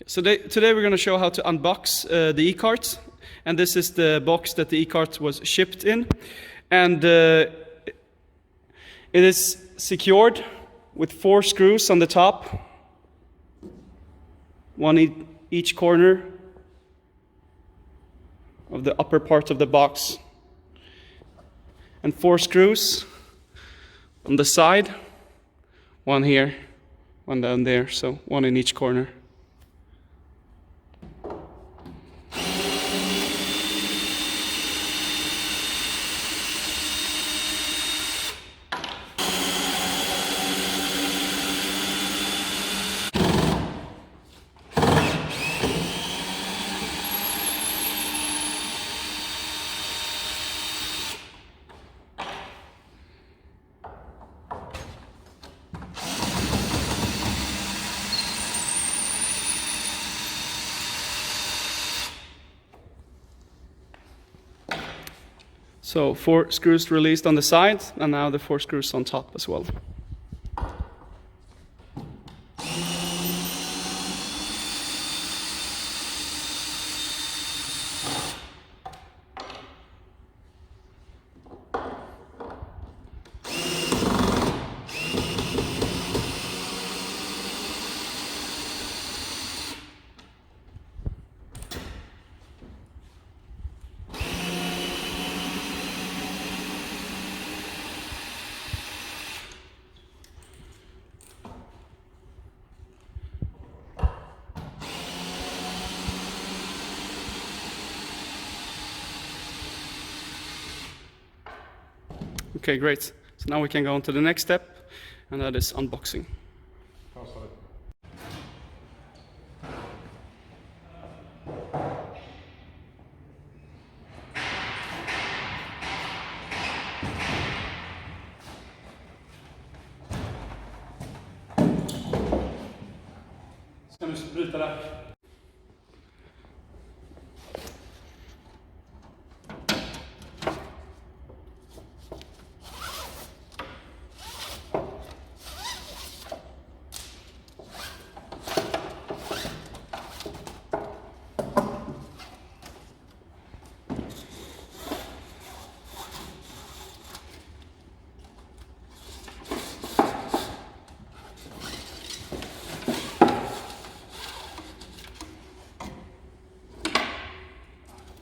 So today we're going to show how to unbox the e-cart, and this is the box that the e-cart was shipped in, and it is secured with 4 screws on the top, one each corner of the upper part of the box, and 4 screws on the side, one here, one down there, so one in each corner. So 4 screws released on the side, and now the 4 screws on top as well. Okay, great. So now we can go on to the next step, and that is unboxing. Ska nu bryta där.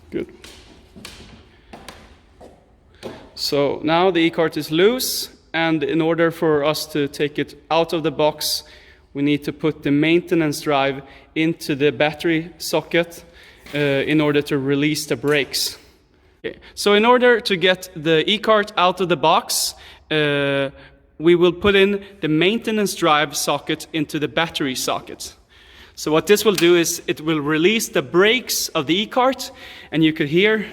Good. So now the e-cart is loose, and in order for us to take it out of the box, we need to put the maintenance drive into the battery socket in order to release the brakes. Okay. So in order to get the e-cart out of the box, we will put in the maintenance drive socket into the battery socket. So what this will do is it will release the brakes of the e-cart, and you could hear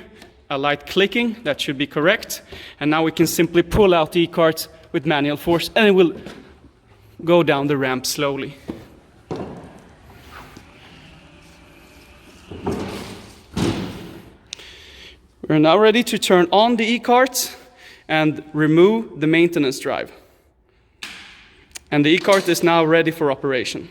a light clicking. That should be correct. And now we can simply pull out the e-cart with manual force, and it will go down the ramp slowly. We're now ready to turn on the e-cart and remove the maintenance drive. And the e-cart is now ready for operation.